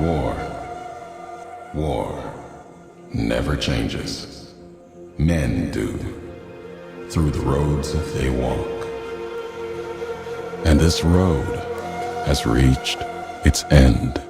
war. War never changes. Men do, through the roads they walk. And this road has reached its end.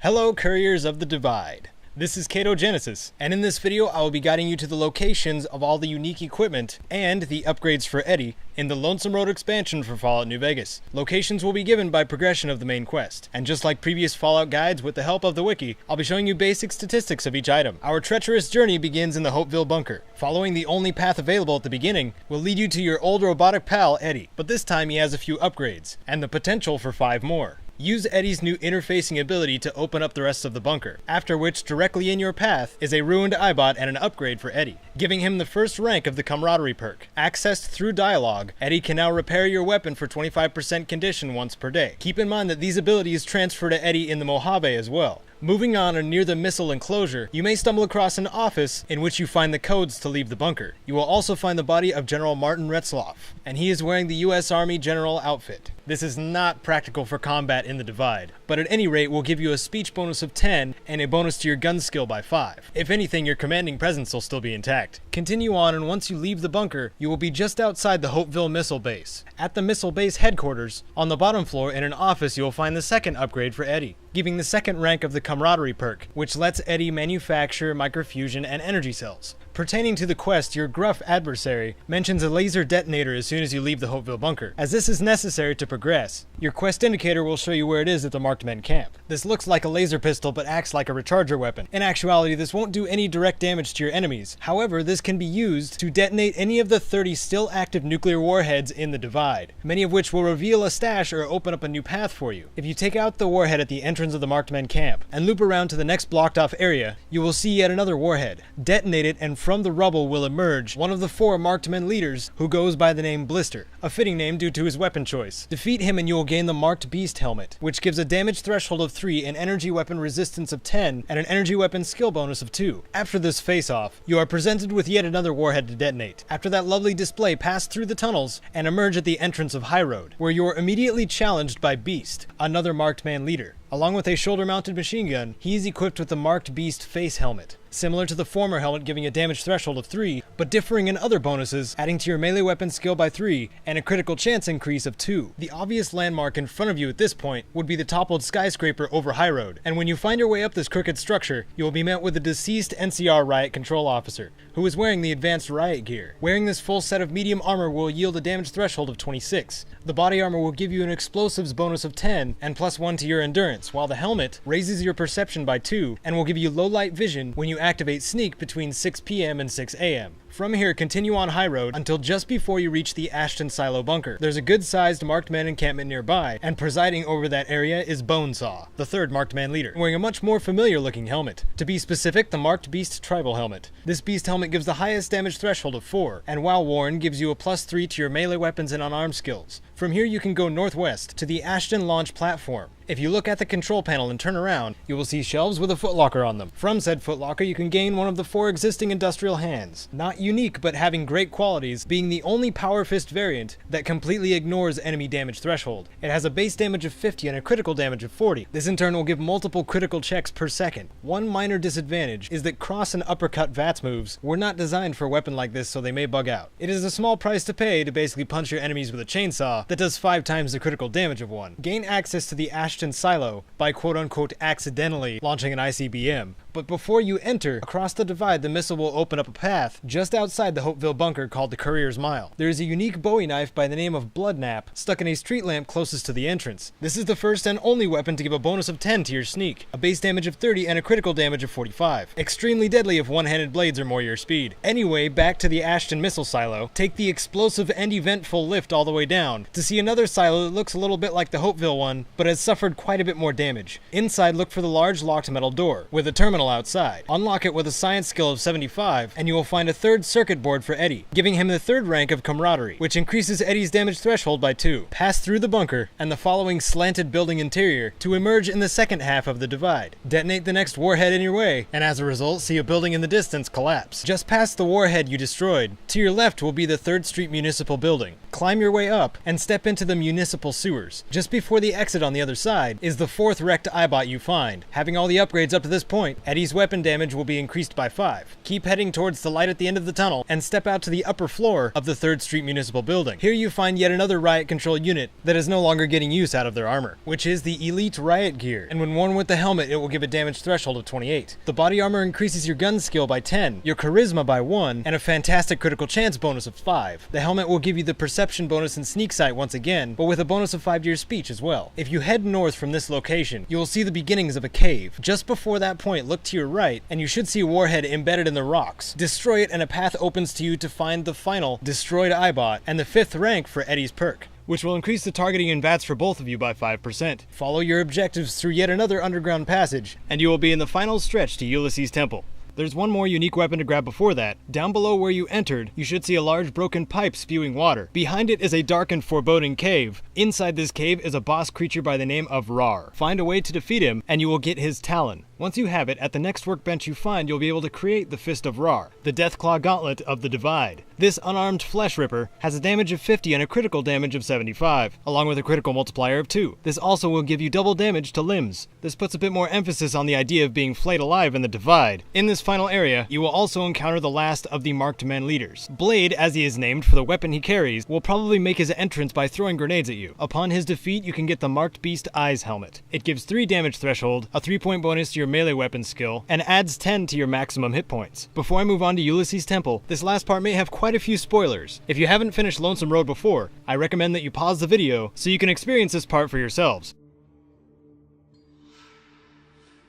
Hello, Couriers of the Divide. This is Katogenesis, and in this video I will be guiding you to the locations of all the unique equipment and the upgrades for Eddie in the Lonesome Road expansion for Fallout New Vegas. Locations will be given by progression of the main quest, and just like previous Fallout guides with the help of the wiki, I'll be showing you basic statistics of each item. Our treacherous journey begins in the Hopeville bunker. Following the only path available at the beginning will lead you to your old robotic pal Eddie, but this time he has a few upgrades, and the potential for 5 more. Use Eddie's new interfacing ability to open up the rest of the bunker, after which directly in your path is a ruined Eyebot and an upgrade for Eddie, giving him the first rank of the camaraderie perk. Accessed through dialogue, Eddie can now repair your weapon for 25% condition once per day. Keep in mind that these abilities transfer to Eddie in the Mojave as well. Moving on and near the missile enclosure, you may stumble across an office in which you find the codes to leave the bunker. You will also find the body of General Martin Retzloff, and he is wearing the US Army General outfit. This is not practical for combat in the Divide, but at any rate will give you a speech bonus of 10 and a bonus to your gun skill by 5. If anything, your commanding presence will still be intact. Continue on, and once you leave the bunker, you will be just outside the Hopeville missile base. At the missile base headquarters, on the bottom floor in an office you will find the second upgrade for Eddie, giving the second rank of the camaraderie perk, which lets Eddie manufacture microfusion and energy cells. Pertaining to the quest, your gruff adversary mentions a laser detonator as soon as you leave the Hopeville bunker. As this is necessary to progress, your quest indicator will show you where it is at the marked men camp. This looks like a laser pistol but acts like a recharger weapon. In actuality, this won't do any direct damage to your enemies. However, this can be used to detonate any of the 30 still active nuclear warheads in the Divide, many of which will reveal a stash or open up a new path for you. If you take out the warhead at the entrance of the marked men camp and loop around to the next blocked off area, you will see yet another warhead. Detonate it, and from the rubble will emerge one of the 4 marked men leaders, who goes by the name Blister, a fitting name due to his weapon choice. Defeat him and you will gain the Marked Beast helmet, which gives a damage threshold of 3, an energy weapon resistance of 10, and an energy weapon skill bonus of 2. After this face-off, you are presented with yet another warhead to detonate. After that lovely display, pass through the tunnels and emerge at the entrance of High Road, where you are immediately challenged by Beast, another marked man leader. Along with a shoulder-mounted machine gun, he is equipped with the Marked Beast face helmet, similar to the former helmet, giving a damage threshold of 3, but differing in other bonuses, adding to your melee weapon skill by 3, and a critical chance increase of 2. The obvious landmark in front of you at this point would be the toppled skyscraper over High Road, and when you find your way up this crooked structure, you will be met with a deceased NCR riot control officer, who is wearing the advanced riot gear. Wearing this full set of medium armor will yield a damage threshold of 26. The body armor will give you an explosives bonus of 10, and +1 to your endurance, while the helmet raises your perception by 2, and will give you low light vision when you activate Sneak between 6 PM and 6 AM. From here, continue on High Road until just before you reach the Ashton Silo bunker. There's a good-sized marked man encampment nearby, and presiding over that area is Bonesaw, the 3rd marked man leader, wearing a much more familiar-looking helmet. To be specific, the Marked Beast Tribal Helmet. This beast helmet gives the highest damage threshold of 4, and while worn, gives you a +3 to your melee weapons and unarmed skills. From here, you can go northwest to the Ashton launch platform. If you look at the control panel and turn around, you will see shelves with a footlocker on them. From said footlocker, you can gain one of the 4 existing industrial hands. Not unique, but having great qualities, being the only Power Fist variant that completely ignores enemy damage threshold. It has a base damage of 50 and a critical damage of 40. This in turn will give multiple critical checks per second. One minor disadvantage is that cross and uppercut VATS moves were not designed for a weapon like this, so they may bug out. It is a small price to pay to basically punch your enemies with a chainsaw that does 5 times the critical damage of one. Gain access to the Ashton Silo by quote-unquote accidentally launching an ICBM. But before you enter, across the Divide, the missile will open up a path just outside the Hopeville bunker called the Courier's Mile. There is a unique Bowie knife by the name of Bloodnap stuck in a street lamp closest to the entrance. This is the first and only weapon to give a bonus of 10 to your sneak, a base damage of 30 and a critical damage of 45. Extremely deadly if one-handed blades are more your speed. Anyway, back to the Ashton missile silo. Take the explosive and eventful lift all the way down to see another silo that looks a little bit like the Hopeville one, but has suffered quite a bit more damage. Inside, look for the large locked metal door with a terminal outside. Unlock it with a science skill of 75, and you will find a 3rd third circuit board for Eddie, giving him the third rank of camaraderie, which increases Eddie's damage threshold by 2. Pass through the bunker and the following slanted building interior to emerge in the second half of the divide. Detonate the next warhead in your way, and as a result, see a building in the distance collapse. Just past the warhead you destroyed, to your left will be the 3rd Street Municipal Building. Climb your way up and step into the municipal sewers. Just before the exit on the other side is the 4th wrecked Eyebot you find. Having all the upgrades up to this point, Eddie's weapon damage will be increased by 5. Keep heading towards the light at the end of the tunnel and step out to the upper floor of the 3rd Street Municipal Building. Here you find yet another riot control unit that is no longer getting use out of their armor, which is the Elite Riot Gear, and when worn with the helmet it will give a damage threshold of 28. The body armor increases your gun skill by 10, your charisma by 1, and a fantastic critical chance bonus of 5. The helmet will give you the perception bonus and sneak sight once again, but with a bonus of 5 to your speech as well. If you head north from this location, you will see the beginnings of a cave. Just before that point, look to your right, and you should see a warhead embedded in the rocks. Destroy it and a path opens to you to find the final destroyed Eyebot and the 5th rank for Eddie's perk, which will increase the targeting and VATS for both of you by 5%. Follow your objectives through yet another underground passage, and you will be in the final stretch to Ulysses' Temple. There's one more unique weapon to grab before that. Down below where you entered, you should see a large broken pipe spewing water. Behind it is a dark and foreboding cave. Inside this cave is a boss creature by the name of Rar. Find a way to defeat him, and you will get his Talon. Once you have it, at the next workbench you find, you'll be able to create the Fist of Rar, the Deathclaw Gauntlet of the Divide. This unarmed flesh ripper has a damage of 50 and a critical damage of 75, along with a critical multiplier of 2. This also will give you double damage to limbs. This puts a bit more emphasis on the idea of being flayed alive in the Divide. In this final area, you will also encounter the last of the Marked Men leaders. Blade, as he is named for the weapon he carries, will probably make his entrance by throwing grenades at you. Upon his defeat, you can get the Marked Beast Eyes helmet. It gives 3 damage threshold, a 3-point bonus to your melee weapon skill, and adds 10 to your maximum hit points. Before I move on to Ulysses' Temple, this last part may have quite a few spoilers. If you haven't finished Lonesome Road before, I recommend that you pause the video so you can experience this part for yourselves.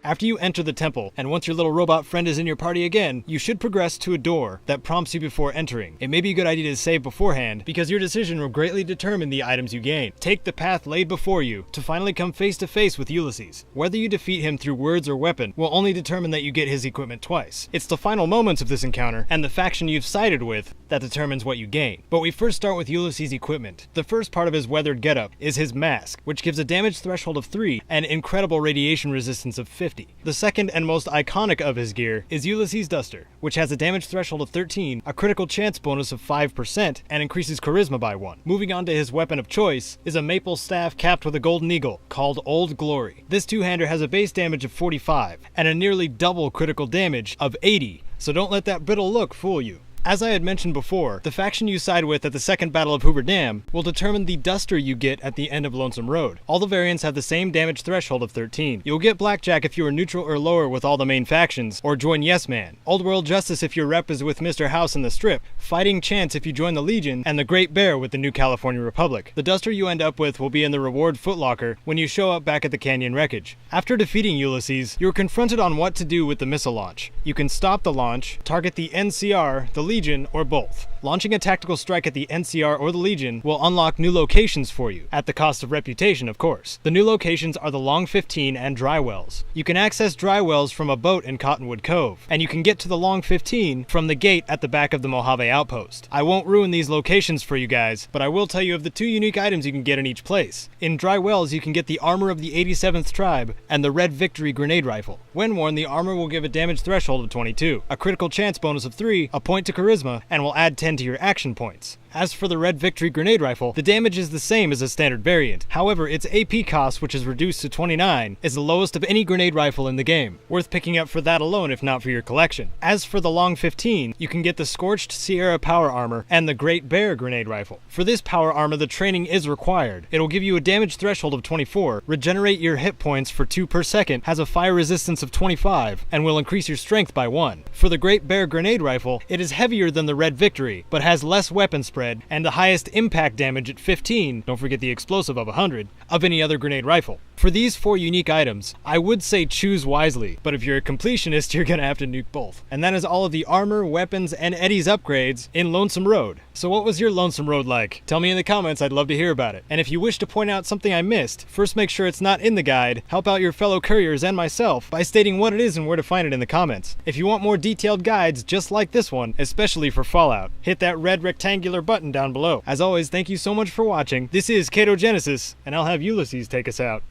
After you enter the temple, and once your little robot friend is in your party again, you should progress to a door that prompts you before entering. It may be a good idea to save beforehand, because your decision will greatly determine the items you gain. Take the path laid before you to finally come face to face with Ulysses. Whether you defeat him through words or weapon will only determine that you get his equipment twice. It's the final moments of this encounter, and the faction you've sided with, that determines what you gain. But we first start with Ulysses' equipment. The first part of his weathered getup is his mask, which gives a damage threshold of 3 and incredible radiation resistance of 50. The second and most iconic of his gear is Ulysses' Duster, which has a damage threshold of 13, a critical chance bonus of 5%, and increases charisma by 1. Moving on to his weapon of choice is a maple staff capped with a golden eagle, called Old Glory. This two-hander has a base damage of 45, and a nearly double critical damage of 80, so don't let that brittle look fool you. As I had mentioned before, the faction you side with at the second Battle of Hoover Dam will determine the Duster you get at the end of Lonesome Road. All the variants have the same damage threshold of 13. You'll get Blackjack if you are neutral or lower with all the main factions, or join Yes Man. Old World Justice if your rep is with Mr. House in the Strip, Fighting Chance if you join the Legion, and the Great Bear with the New California Republic. The Duster you end up with will be in the reward footlocker when you show up back at the Canyon Wreckage. After defeating Ulysses, you're confronted on what to do with the missile launch. You can stop the launch, target the NCR, the Legion, or both. Launching a tactical strike at the NCR or the Legion will unlock new locations for you, at the cost of reputation, of course. The new locations are the Long 15 and Dry Wells. You can access Dry Wells from a boat in Cottonwood Cove, and you can get to the Long 15 from the gate at the back of the Mojave Outpost. I won't ruin these locations for you guys, but I will tell you of the 2 unique items you can get in each place. In Dry Wells, you can get the armor of the 87th Tribe and the Red Victory grenade rifle. When worn, the armor will give a damage threshold of 22, a critical chance bonus of 3, a point to charisma, and will add 10 to your action points. As for the Red Victory grenade rifle, the damage is the same as a standard variant. However, its AP cost, which is reduced to 29, is the lowest of any grenade rifle in the game. Worth picking up for that alone if not for your collection. As for the Long 15, you can get the Scorched Sierra power armor and the Great Bear grenade rifle. For this power armor, the training is required. It'll give you a damage threshold of 24, regenerate your hit points for 2 per second, has a fire resistance of 25, and will increase your strength by 1. For the Great Bear grenade rifle, it is heavier than the Red Victory, but has less weapon spread and the highest impact damage at 15, don't forget the explosive of 100, of any other grenade rifle. For these 4 unique items, I would say choose wisely, but if you're a completionist, you're gonna have to nuke both. And that is all of the armor, weapons, and Eddie's upgrades in Lonesome Road. So what was your Lonesome Road like? Tell me in the comments, I'd love to hear about it. And if you wish to point out something I missed, first make sure it's not in the guide, help out your fellow couriers and myself by stating what it is and where to find it in the comments. If you want more detailed guides just like this one, especially for Fallout, hit that red rectangular button down below. As always, thank you so much for watching. This is Ketogenesis, and I'll have Ulysses take us out.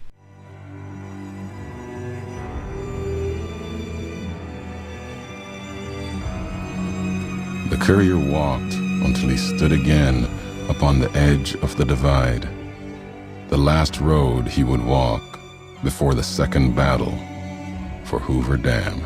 The courier walked until he stood again upon the edge of the divide, the last road he would walk before the second battle for Hoover Dam.